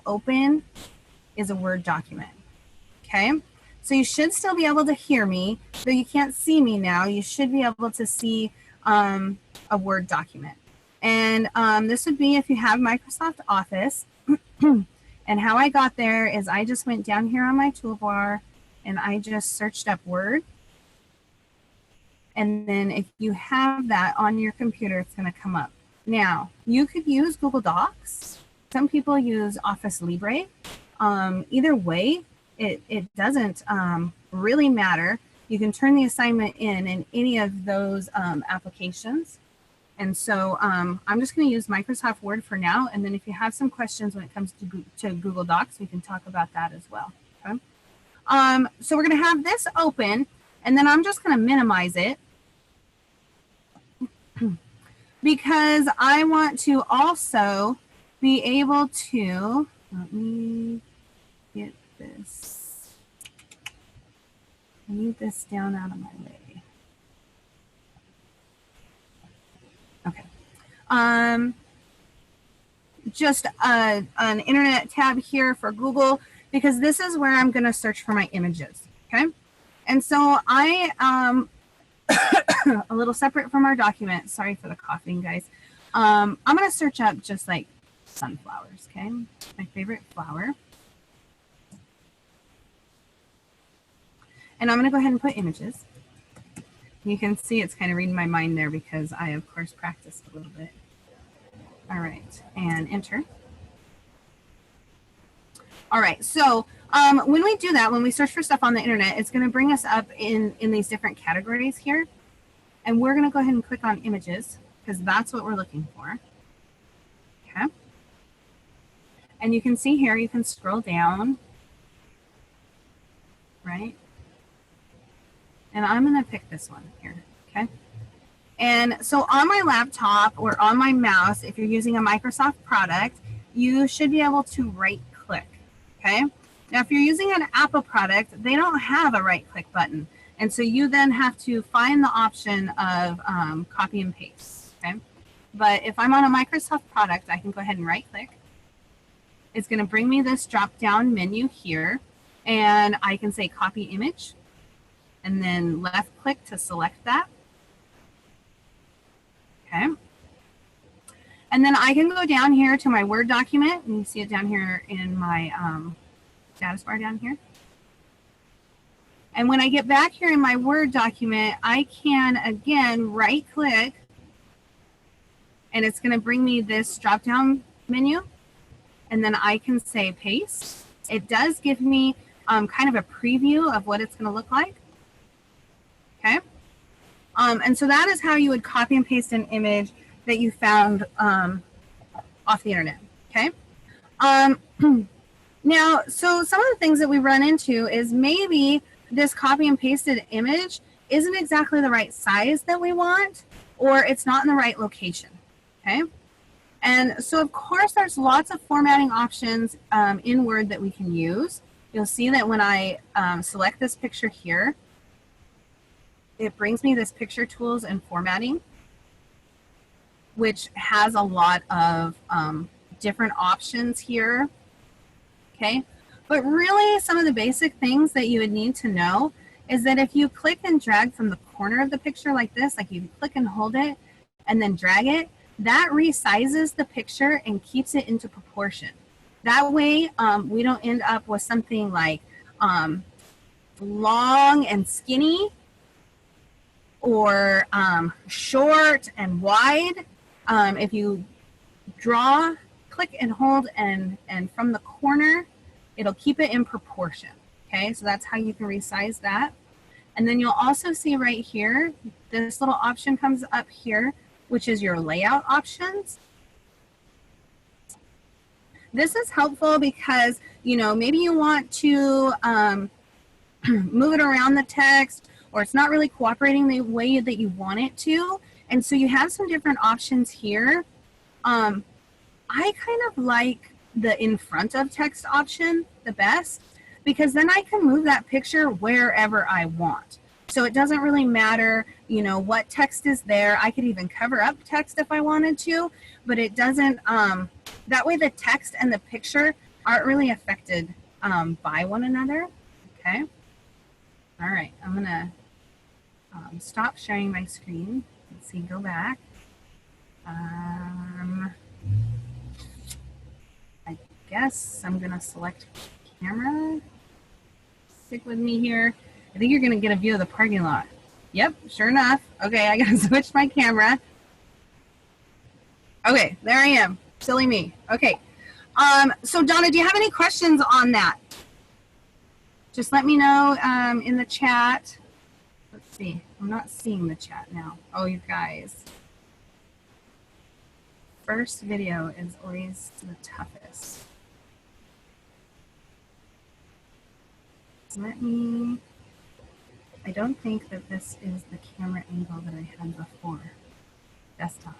open is a Word document. Okay, so you should still be able to hear me, though you can't see me now. You should be able to see a Word document. And this would be if you have Microsoft Office. And how I got there is I just went down here on my toolbar and I just searched up Word. And then if you have that on your computer, it's going to come up. Now, you could use Google Docs. Some people use Office Libre. Either way, it doesn't really matter. You can turn the assignment in any of those applications. And so I'm just going to use Microsoft Word for now. And then if you have some questions when it comes to Google Docs, we can talk about that as well. Okay? So we're going to have this open, and then I'm just going to minimize it because I want to also be able to, let me get this, I need this down out of my way. Okay. Just an internet tab here for Google, because this is where I'm going to search for my images. Okay. And so I a little separate from our document. Sorry for the coughing, guys. I'm going to search up just like sunflowers. Okay. My favorite flower. And I'm going to go ahead and put images. You can see it's kind of reading my mind there because I, of course, practiced a little bit. All right, and enter. All right, so when we do that, when we search for stuff on the internet, it's going to bring us up in these different categories here. And we're going to go ahead and click on images because that's what we're looking for. Okay. And you can see here, you can scroll down, right? And I'm going to pick this one here, okay? And so on my laptop or on my mouse, if you're using a Microsoft product, you should be able to right-click, okay? Now, if you're using an Apple product, they don't have a right-click button. And so you then have to find the option of copy and paste, okay? But if I'm on a Microsoft product, I can go ahead and right-click. It's going to bring me this drop-down menu here, and I can say copy image, and then left click to select that. Okay. And then I can go down here to my Word document, and you see it down here in my status bar down here. And when I get back here in my Word document, I can again right click, and it's going to bring me this drop down menu, and then I can say paste. It does give me kind of a preview of what it's going to look like. Okay. And so that is how you would copy and paste an image that you found off the internet. Okay. Now, so some of the things that we run into is maybe this copy and pasted image isn't exactly the right size that we want, or it's not in the right location. Okay. And so, of course, there's lots of formatting options in Word that we can use. You'll see that when I select this picture here, it brings me this picture tools and formatting, which has a lot of different options here. Okay, but really some of the basic things that you would need to know is that if you click and drag from the corner of the picture like this, like you click and hold it and then drag it, that resizes the picture and keeps it into proportion. That way we don't end up with something like long and skinny, or short and wide. If you draw, click and hold, and from the corner, it'll keep it in proportion. Okay, so that's how you can resize that. And then you'll also see right here, this little option comes up here, which is your layout options. This is helpful because, you know, maybe you want to move it around the text, or it's not really cooperating the way that you want it to. And so you have some different options here. I kind of like the in front of text option the best, because then I can move that picture wherever I want. So it doesn't really matter, you know, what text is there. I could even cover up text if I wanted to, but it doesn't, that way the text and the picture aren't really affected by one another. Okay. All right. I'm going to stop sharing my screen. Let's see, go back. I guess I'm going to select camera. Stick with me here. I think you're going to get a view of the parking lot. Yep, sure enough. Okay, I got to switch my camera. Okay, there I am. Silly me. Okay. So Donna, do you have any questions on that? Just let me know in the chat. Let's see. I'm not seeing the chat now. Oh, you guys. First video is always the toughest. Let me, I don't think that this is the camera angle that I had before. Desktop.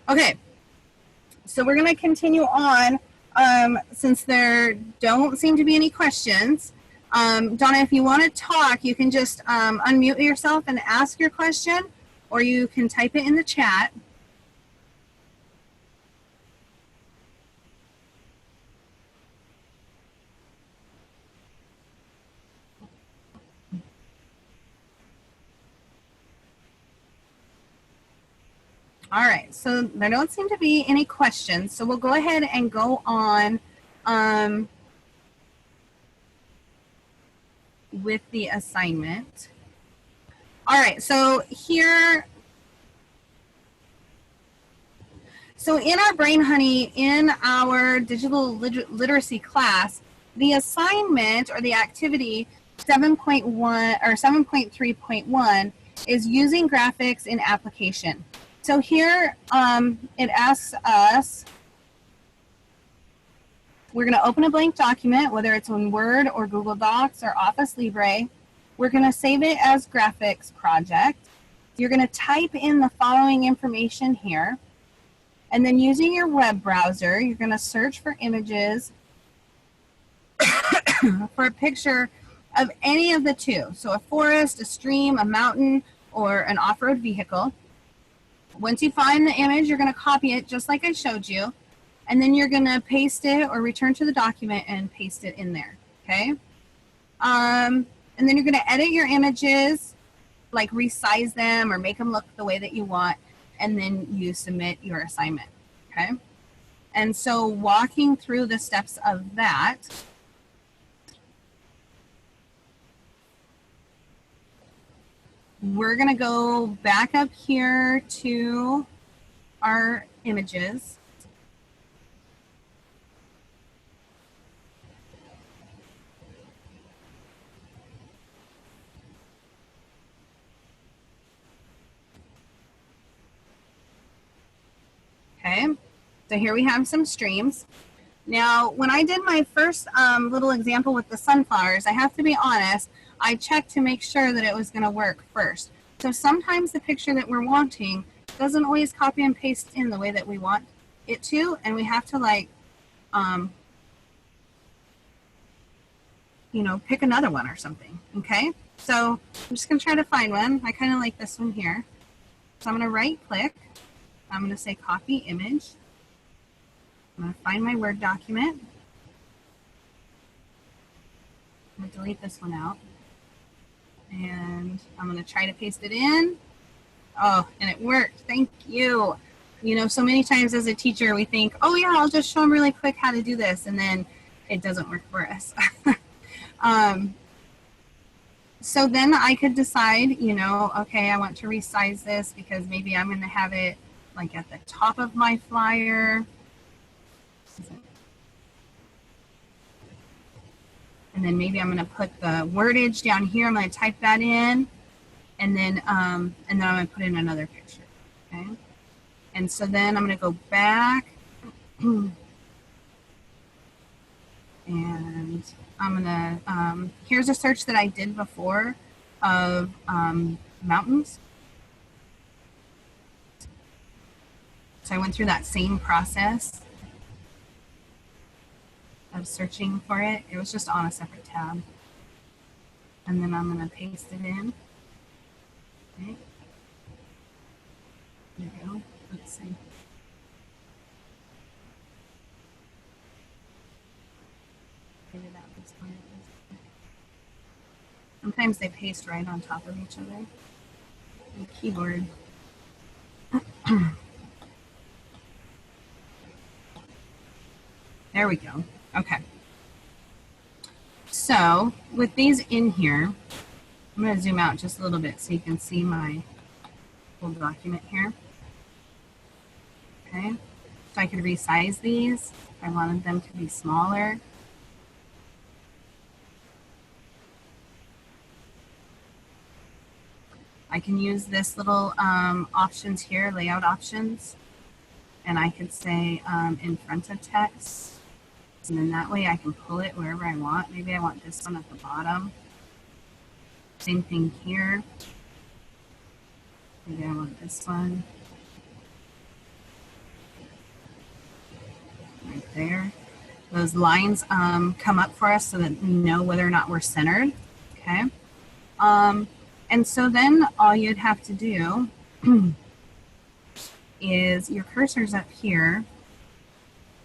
Okay, so we're going to continue on since there don't seem to be any questions. Donna, if you want to talk, you can just unmute yourself and ask your question, or you can type it in the chat. All right, so there don't seem to be any questions, so we'll go ahead and go on with the assignment. All right, so here, so in our Brain Honey, in our digital literacy class, the assignment or the activity 7.1 or 7.3.1 is using graphics in application. So here it asks us, we're going to open a blank document, whether it's in Word or Google Docs or Office Libre. We're going to save it as graphics project. You're going to type in the following information here. And then using your web browser, you're going to search for images for a picture of any of the two. So a forest, a stream, a mountain, or an off-road vehicle. Once you find the image, you're going to copy it just like I showed you. And then you're going to paste it or return to the document and paste it in there. Okay. And then you're going to edit your images, like resize them or make them look the way that you want. And then you submit your assignment. Okay. And so walking through the steps of that, we're going to go back up here to our images. Okay, so here we have some streams. Now, when I did my first little example with the sunflowers, I have to be honest, I checked to make sure that it was going to work first. So sometimes the picture that we're wanting doesn't always copy and paste in the way that we want it to, and we have to like, you know, pick another one or something, okay? So I'm just going to try to find one. I kind of like this one here. So I'm going to right click. I'm going to say copy image. I'm going to find my Word document. I'm going to delete this one out. And I'm going to try to paste it in. Oh, and it worked. Thank you. You know, so many times as a teacher, we think, oh, yeah, I'll just show them really quick how to do this. And then it doesn't work for us. So then I could decide, you know, okay, I want to resize this because maybe I'm going to have it like at the top of my flyer. And then maybe I'm going to put the wordage down here. I'm going to type that in, and then I'm going to put in another picture. Okay. And so then I'm going to go back, and I'm going to. Here's a search that I did before of mountains. So I went through that same process of searching for it. It was just on a separate tab. And then I'm going to paste it in. Okay. There we go. Let's see. Figure out this one. Sometimes they paste right on top of each other. The keyboard. There we go. Okay. So with these in here, I'm going to zoom out just a little bit so you can see my whole document here. Okay. So I could resize these if I wanted them to be smaller. I can use this little options here, layout options, and I could say in front of text. And then that way I can pull it wherever I want. Maybe I want this one at the bottom. Same thing here. Maybe I want this one. Right there. Those lines come up for us so that we know whether or not we're centered. Okay. And so then all you'd have to do is your cursor's up here.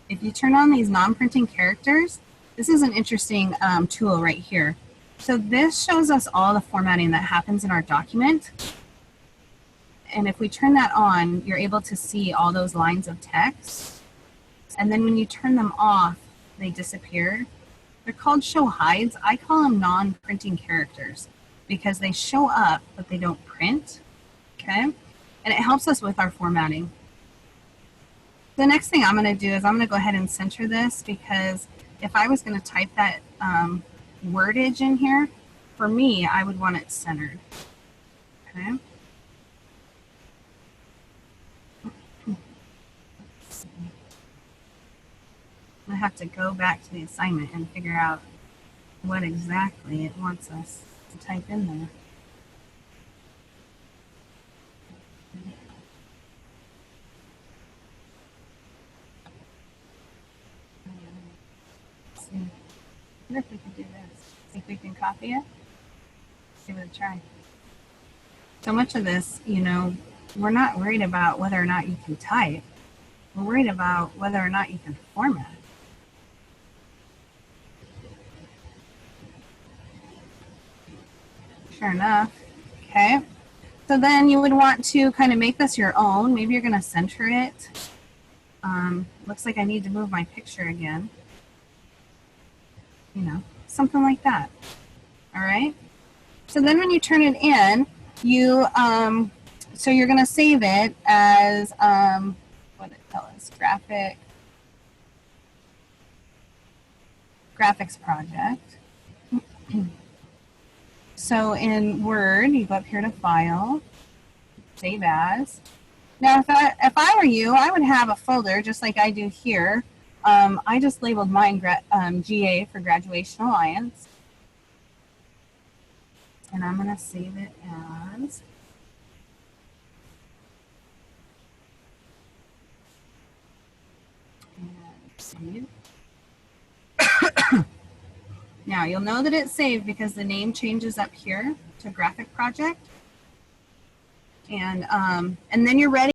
If you turn on these non-printing characters, this is an interesting tool right here. So this shows us all the formatting that happens in our document. And if we turn that on, you're able to see all those lines of text. And then when you turn them off, they disappear. They're called show hides. I call them non-printing characters because they show up, but they don't print. Okay? And it helps us with our formatting. The next thing I'm going to do is I'm going to go ahead and center this because if I was going to type that wordage in here, for me, I would want it centered. Okay. I have to go back to the assignment and figure out what exactly it wants us to type in there. I wonder if we could do this. Think we can copy it? Give it a try. So much of this, you know, we're not worried about whether or not you can type. We're worried about whether or not you can format. Sure enough. Okay. So then you would want to kind of make this your own. Maybe you're going to center it. Looks like I need to move my picture again. You know, something like that. All right. So then when you turn it in, you, so you're going to save it as, what did it tell us? Graphics project. So in Word, you go up here to File, Save As. Now, if I were you, I would have a folder just like I do here. I just labeled mine GA for Graduation Alliance. And I'm going to save it as save. Now you'll know that it's saved because the name changes up here to Graphic Project. And then you're ready.